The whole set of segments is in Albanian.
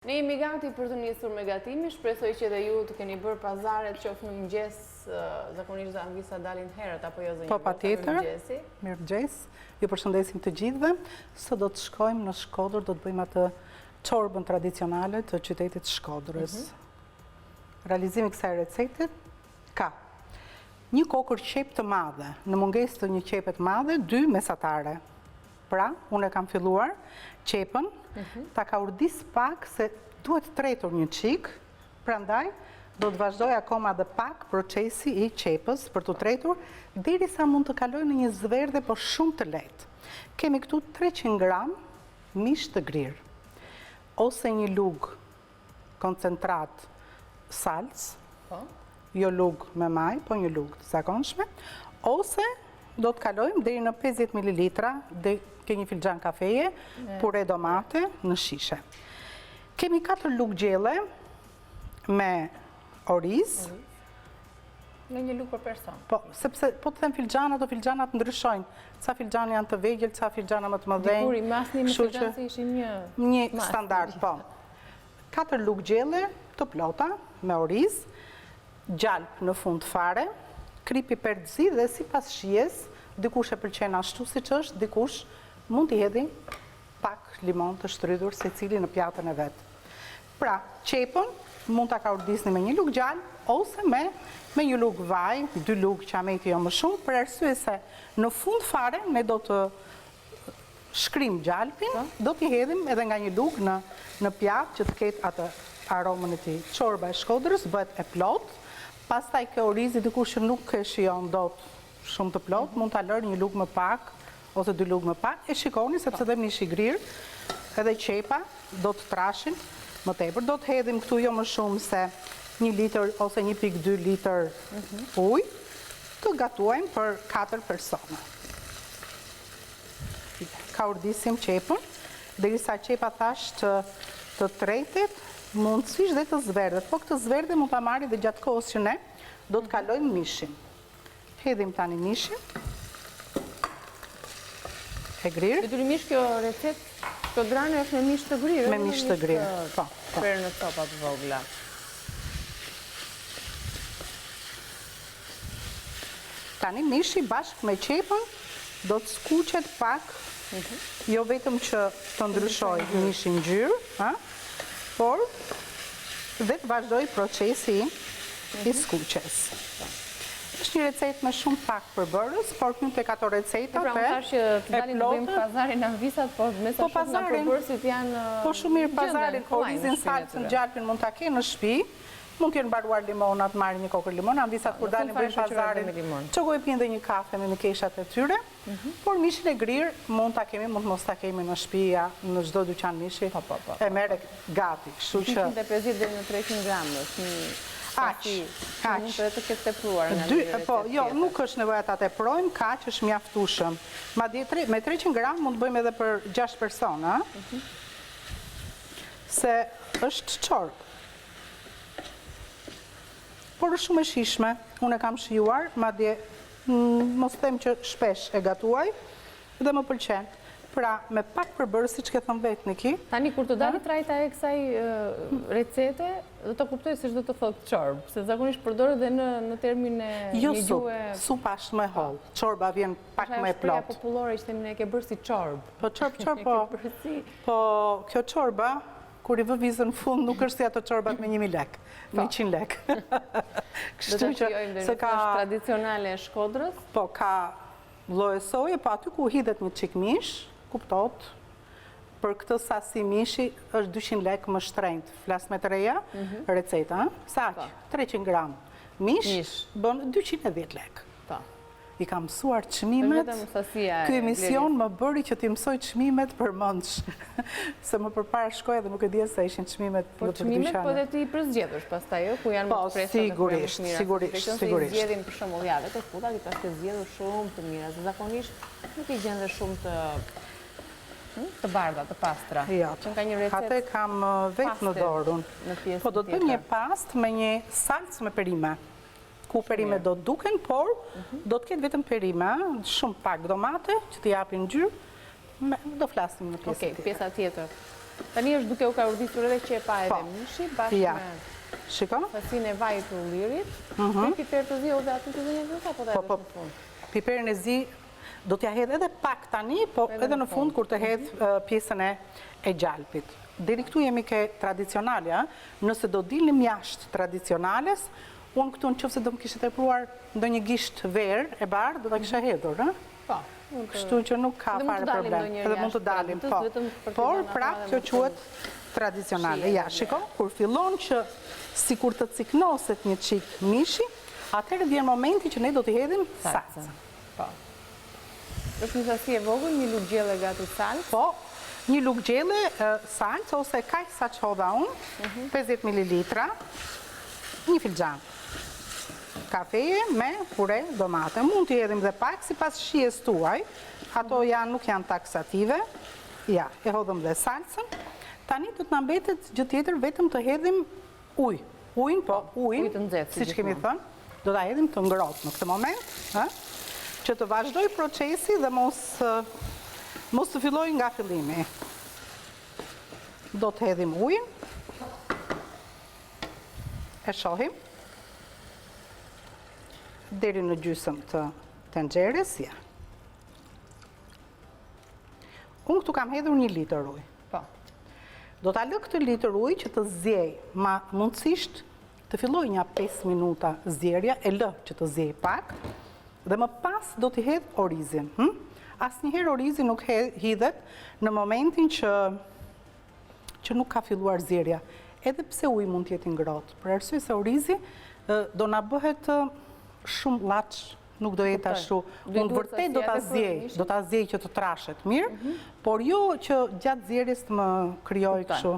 Ne jemi gati për të njësur me gatimin, shpresoj që dhe ju të keni bërë pazaret qoftë në mëngjes, zakonisht dhe Anvisa dalin herët, apo jo zënjë? Po, patjetër, mirëmëngjes, ju përshëndesim të gjithëve, sot do të shkojmë në Shkodër, do të bëjmë atë çorbën tradicionale të qytetit Shkodrës. Realizimi kësaj recete ka një kokër qep të madhe, në mungesë të një qepe të madhe, 2 mesatare. Pra, unë e kam filluar qepën, ta ka urdis pak se duhet tretur një qik, prandaj do të vazhdoj akoma dhe pak procesi i qepës për të tretur, derisa mund të kaloj në një zverdhe, por shumë të lehtë. Kemi këtu 300 gram mish të grirë, ose një lug koncentrat salc, jo lug me maj, po një lug të zakonshme, ose do të kalojmë deri në 50 ml dhe ke një filxhan kafeje, pure domate në shishe. Kemi 4 lug gjelle me oriz. Në një lug për person. Po, sepse po të them filxhan, ato filxhanat ndryshojnë. Ca filxhan janë të vegjël, ca filxhana më të mëdhenj. Dikur i masni me filxhan se ishin një standard, po. 4 lug gjelle të plota me oriz, gjalp në fund fare, kripi perzi dhe sipas shijes, dikush e pëlqen ashtu siç është, dikush mund t'i hedhi pak limon të shtrydhur secili në pjatën e vet. Pra, qepën mund ta ka urdisni me një lug gjallë ose me një lug vaj, 2 lug qameti jo më shumë, për arsye se në fund fare ne do të shkrim gjalpin, do t'i hedhim edhe nga një lug në pjatë që të ketë atë aromën e tij. Çorba e Shkodrës bëhet e plotë. Pastaj kjo orizi dikush që nuk e shijon dot shumë të plot, mund ta lërë një lug më pak ose 2 lug më pak, e shikoni sepse dhe mish i grirë, edhe qepa do të trashin më tepër. Do të hedhim këtu jo më shumë se 1 litër ose 1.2 litër ujë, të gatuajmë për 4 persona. Ka urdisim qepën, derisa qepa thash të tretet, mundësisht dhe të zverdhet, po këtë zverdhe mund ta marri dhe gjatë kohës që ne do të kalojmë mishin. Hedhim tani mishin e grirë. Detyrimisht kjo recet, kjo drane është me mish të grirë? Me mish të grirë, po. Prerë në copa të vogla. Tani mishi bashkë me qepën do të skuqet pak, jo vetëm që të ndryshoj mishin ngjyrë, por dhe të vazhdoj procesi i skuqjes. Është një recet me shumë pak përbërës, por këtu tek ato receta pra, më thash që të dalin të bëjmë pazarin Anvisat, po me sa shumë nga përbërësit janë po shumë mirë pazarin, orizin, salcën, gjalpin mund ta kenë në shtëpi, mund të jenë mbaruar limonat, marrin një kokër limon, Anvisat kur dalin bëjnë pazarin, çogoj pinë dhe një kafe me mikeshat e tyre, por mishin e grirë mund ta kemi, mund mos ta kemi në shtëpi, në çdo dyqan mishi, e merre gati, kështu që 250 deri në 300 gramësh. Aq. Mund të ketë tepruar nga një recet. Po, jo, nuk është nevojë ta teprojmë, kaq është mjaftueshëm. Madje me 300 gram mund të bëjmë edhe për 6 persona. Se është çorbë. Por është shumë e shijshme. Unë e kam shijuar, madje mos them që shpesh e gatuaj dhe më pëlqen. Pra, me pak përbërës, si që ke thënë vetë, Niki. Tani, kur të dalit trajta e kësaj recete, do të kuptoj se çdo të thotë çorbë, se zakonisht përdoret dhe në termin e një gjuhë. Jo, supa është më holl. Çorba vjen pak më e plotë. Shpreha popullore që themi ne ke bërë si çorbë. Po çorb, po kjo çorba kur i vë vizën në fund nuk është si ato çorbat me 1000 lekë, 100 lekë. Kështu që se ka tradicionale e Shkodrës. Po ka lloje soje, po aty ku hidhet një çik mish, kuptot, për këtë sasi mishi është 200 lekë më shtrenjtë, flas me të reja, receta, saq, 300 gram mish, bën 210 lekë. I kam mësuar çmimet, ky emision më bëri që t'i mësoj çmimet për mëndsh, se më përpara shkoja dhe nuk e dija se ishin çmimet në për dyqane. Po çmimet po dhe ti përzgjedhësh pastaj, ku janë më të freskët dhe ku janë më të mira. Sigurisht. Se i zgjedhin për shembull javë të futa, ti pas të zgjedhur shumë të mira, se zakonisht nuk i gjen dhe shumë të bardha, të pastra. Jo, atë kam vetë në dorën. Po do të bëjmë një past me një salcë me perime. Ku perime do të duken, por do të ketë vetëm perime, shumë pak domate, që t'i japin ngjyrë, do flasim në pjesën tjetër. Okej, pjesa tjetër. Tani është duke u karudisur edhe qepa edhe mishi, bashkë me Shiko? fasinë e vajit të ullirit, me piper të zi ose aty të zonja Vjosa, po ta edhe në fund. Piperin e zi do t'ja hedh edhe pak tani, po edhe në fund kur të hedh pjesën e gjalpit. Deri këtu jemi ke tradicionalja, nëse do dilnim jashtë tradicionales, unë këtu në qëfë se do më kishtë tepruar ndonjë gisht verë e bardhë, do t'a kisha hedhur, Po. Kështu që nuk ka fare problem. Edhe mund të dalim, po. Por, prap, kjo quhet tradicionale. Ja, shiko, kur fillon që si kur të ciknoset një qik mishi, atëherë vjen momenti që ne do t'i hedhim salsa. Po. Është një sasi e vogël, një lugë gjelle gati salsa? Po, një lugë gjelle salsa, ose kaq sa që hodha unë, 50 ml, një filxhan kafeje me pure domate. Mund t'i hedhim dhe pak, si pas shijes tuaj, ato nuk janë taksative. Ja, e hodhëm dhe salsën. Tani do të na mbetet gjë tjetër, vetëm të hedhim ujë. Ujën, po, ujë, të nxehtë, siç kemi thënë, do ta hedhim të ngrohtë në këtë moment, që të vazhdoj procesi dhe mos të filloj nga fillimi. Do të hedhim ujën. E shohim deri në gjysmë të tenxheres, ja. Unë këtu kam hedhur 1 litër ujë. Po. Do t'a lë këtë litër ujë që të zjej, ma mundësisht të filloj një 5 minuta zjerja, e lë që të zjej pak, dhe më pas do t'i hedh orizin. Asnjëherë orizi nuk hidhet në momentin që nuk ka filluar zjerja. Edhe pse uji mund t'jetë ngrohtë, për arsye se orizi do na bëhet shumë laç, nuk do jetë ashtu. Unë vërtet do ta zjej që të trashet mirë, por jo që gjatë zjerjes të më krijoj kështu.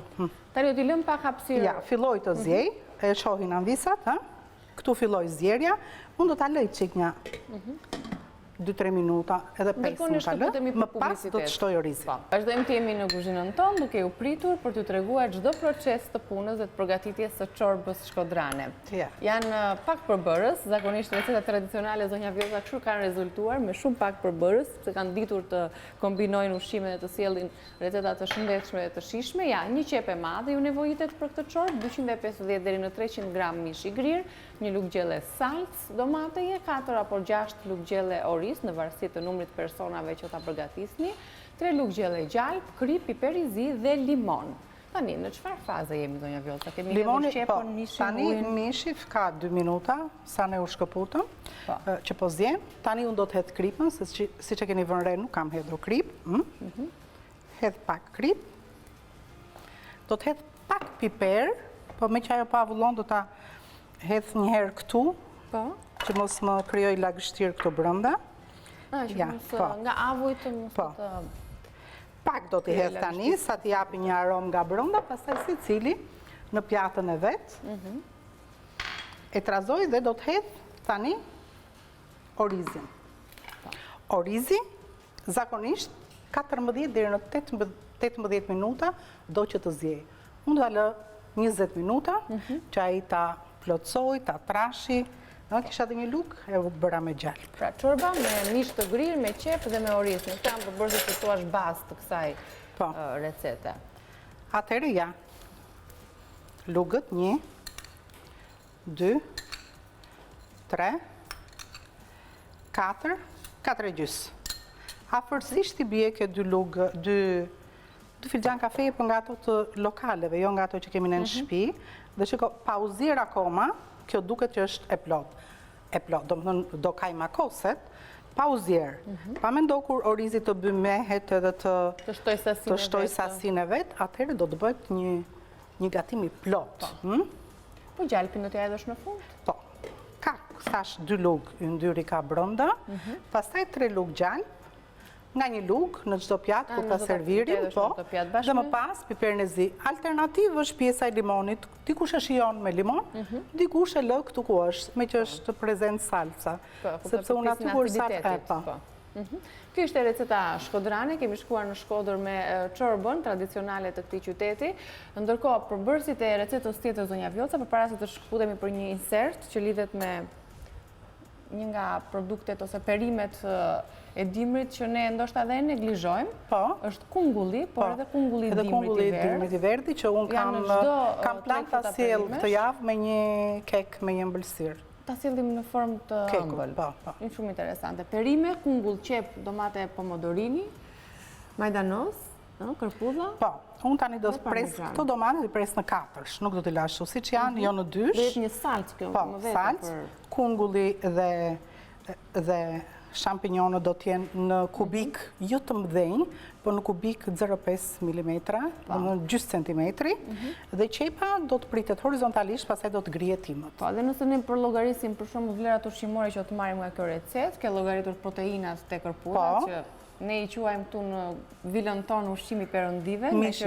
Tani do t'i lëm pak hapësirë. Ja, filloj të zjej, e shohin anvisat, këtu filloj zjerja, unë do ta lëj çik një 2-3 minuta, edhe 5 minuta lë, më pas do të shtoj orizin. Vazhdojmë të jemi në kuzhinën tonë, duke u pritur për t'ju treguar çdo proces të punës dhe të përgatitjes së çorbës shkodrane. Janë pak përbërës, zakonisht recetat tradicionale zonja Vjosa kështu kanë rezultuar me shumë pak përbërës, sepse kanë ditur të kombinojnë ushqimet dhe të sjellin receta të shëndetshme dhe të shijshme. Ja, një qep e madhe ju nevojitet për këtë çorbë, 250 deri në 300 gram mish i grir, një lugë gjelle salcë domateje, 4 apo 6 lugë gjelle oriz, në varësi të numrit personave që ta përgatisni, 3 lugë gjelle gjalp, kryp, piper i zi dhe limon. Tani, në çfarë faze jemi zonja Vjosa? Kemi hedhur qepën, mishin, tani ujin? mishi ka 2 minuta, sa ne u shkëputëm, që po zjen. Tani unë do të hedh kripën, se si që keni vënë re nuk kam hedhur krip. Hedh pak krip. Do të hedh pak piper, po me që ajo pa avullon do ta hedh një herë këtu, që mos më krijoj lagështirë këtu brenda. Nga avujt të mos të... Pak do t'i hedh tani, sa t'i japi një aromë nga brenda, pastaj secili në pjatën e vet. E trazoj dhe do t'hedh tani orizin. Orizi, zakonisht, 14 deri në 18 minuta do që të zjej. Unë do t'a lë 20 minuta, që ai ta plotësoj, ta trashi. Kisha dhe një lugë, e bëra me gjalp. Pra, çorba me mish të grirë, me qep dhe me oriz. Në këta më përbërës të tuash bazë të kësaj recete. Atëherë, ja. Lugët, 1, 2, 3, 4, 4 e gjys. Afërsisht i bie ke 2 lugë, 2 filxhan kafe, për nga ato të lokaleve, jo nga ato që kemi në shtëpi. Dhe që pauzir akoma, kjo duket që është e plot. E plot, do më thënë do kajma koset, pauzier. Pa me ndo kur orizi të bëmehet edhe të shtoj sasin e vet, atëherë do të bëhet një gatim i plot. Po gjalpin do t'ja edhësh në fund? Po. Ka, thash 2 lugë, yndyri ka brenda, pastaj 3 lugë gjalp, nga një lugë në çdo pjatë kur ta servirim, dhe më pas piperin e zi. Alternativë është pjesa e limonit, dikush e shijon me limon, dikush e lë këtu ku është, me që është prezent salsa, sepse unë aty kur salsa. Kjo ishte receta shkodrane, kemi shkuar në Shkodër me çorbën tradicionale të këtij qyteti. Ndërkohë, përbërësit e recetës tjetër zonja Vjosa, përpara se të shkputemi për një insert që lidhet me një nga produktet ose perimet e dimrit që ne ndoshta edhe e neglizhojmë, është kungulli, por edhe kungulli dimrit i verdh, që unë kam plan ta sjell këtë javë me një kek me një ëmbëlsirë. Ta sjellim në formë të ëmbël. Një shumë interesante. Perime, kungull, qep, domate pomodorini, majdanos, kërpudha. Po, unë tani do të pres këto domate, do të pres në 4, nuk do të lashu, si që janë, jo në 2. Dhe një salcë kjo, më vetë. Po, salcë, kungulli dhe champignonë do t'jenë në kubik, jo të mdhenj, po në kubik 0,5 mm, në gjysë centimetri, dhe qepa do të pritet horizontalisht, pasaj do të grihet timët. Po, dhe nëse ne përllogarisim për shumë vlerat ushqimore që të marrim nga kjo recet, ke llogaritur proteinat te kërpudhat, që ne i quajmë këtu në vilën tonë ushqimi perëndive, mishi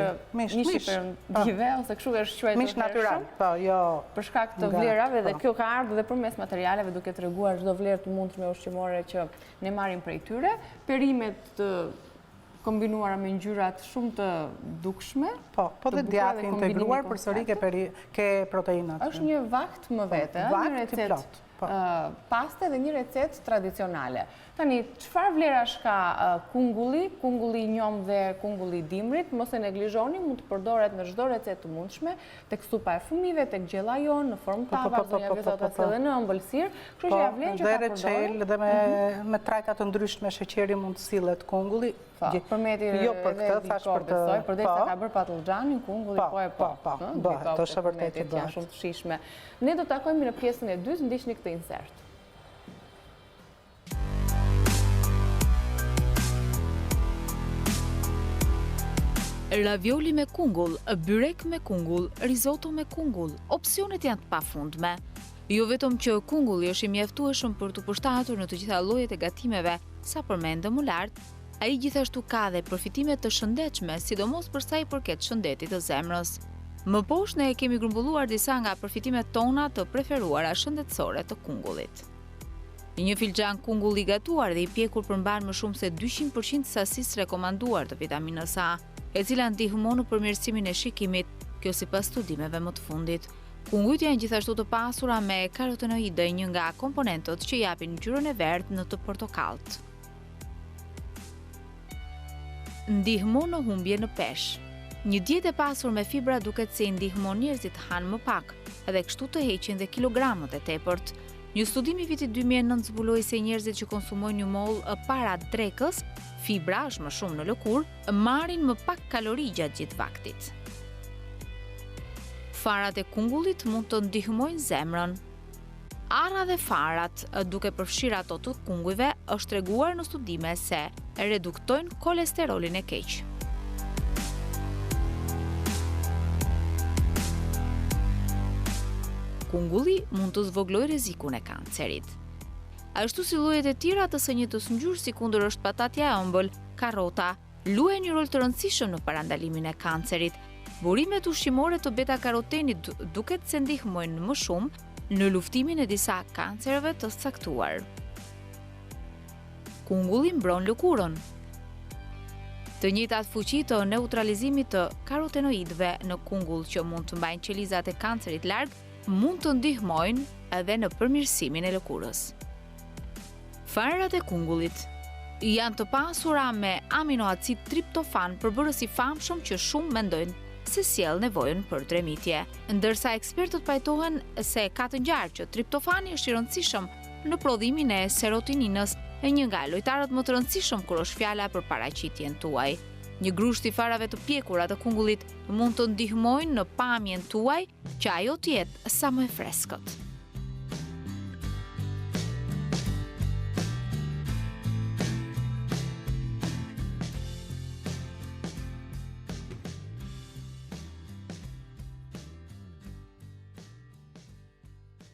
perëndive, ose kështu është quajtur mish natyral, po, jo. Për shkak të vlerave dhe kjo ka ardhur dhe përmes materialeve duke treguar çdo vlerë të mundshme ushqimore që ne marrim prej tyre, perimet të kombinuara me ngjyrat shumë të dukshme. Po dhe djathi integruar përsëri ke proteinat. Është një vakt më vete, një recet paste dhe një recet tradicionale. Tani, çfarë vlerash ka kungulli, kungulli njom dhe kungulli dimrit, mos e neglizhoni, mund të përdoret në çdo recet të mundshme, tek supa e fëmijëve, tek gjella jon, në formë tava, zonja Vjesa ta sjellë në ëmbëlsirë, kështu që ja vlen që ta përdorë. Dhe recel dhe me trajta të ndryshme sheqeri mund të sillet kungulli. Përmeti edhe diko besoj, përderisa ka bërë patullxhanin, kungulli po. To është vërtet të janë shumë të shijshme. Ne do të takojmë në pjesën e dytë, ndiqni këtë insert. Ravioli me kungull, byrek me kungull, risotto me kungull, opsionet janë të pafundme. Jo vetëm që kungulli është i mjaftueshëm për të përshtatur në të gjitha llojet e gatimeve, sa përmendëm më lart, ai gjithashtu ka dhe përfitime të shëndetshme, sidomos për sa i përket shëndetit të zemrës. Më poshtë ne kemi grumbulluar disa nga përfitimet tona të preferuara shëndetësore të kungullit. Një filxhan kungull i gatuar dhe i pjekur përmban më shumë se 200% sasisë rekomanduar të vitaminës A, e cila ndihmon në përmirësimin e shikimit, kjo sipas studimeve më të fundit. Kungujt janë gjithashtu të pasura me karotenoide, një nga komponentët që japin ngjyrën e verdhë në të portokallt. Ndihmon në humbje në peshë. Një dietë e pasur me fibra duket se i ndihmon njerëzit të hanë më pak, edhe kështu të heqin dhe kilogramët e tepërt. Një studim i vitit 2009 zbuloi se njerëzit që konsumojnë një moll para drekës, fibra është më shumë në lëkurë, marrin më pak kalori gjatë gjithë vaktit. Farat e kungullit mund të ndihmojnë zemrën. Arra dhe farat, duke përfshirë ato të kungujve, është treguar në studime se reduktojnë kolesterolin e keq. Kungulli mund të zvogëlojë rrezikun e kancerit. Ashtu si llojet e tjera të së njëjtës ngjyrë, sikundër është patatja e ëmbël, karrota, luajnë një rol të rëndësishëm në parandalimin e kancerit. Burimet ushqimore të beta-karotenit duket se ndihmojnë më shumë në luftimin e disa kancereve të caktuar. Kungulli mbron lëkurën. Të njëjtat fuqi të neutralizimit të karotenoidëve në kungull që mund të mbajnë qelizat e kancerit larg, mund të ndihmojnë edhe në përmirësimin e lëkurës. Farat e kungullit janë të pasura me aminoacid triptofan, përbërës i famshëm që shumë mendojnë se sjell nevojën për tremitje, ndërsa ekspertët pajtohen se ka të ngjarë që triptofani është i rëndësishëm në prodhimin e serotoninës, e një nga lojtarët më të rëndësishëm kur është fjala për paraqitjen tuaj. Një grusht i farave të pjekura të kungullit mund të ndihmojnë në pamjen tuaj që ajo të jetë sa më e freskët.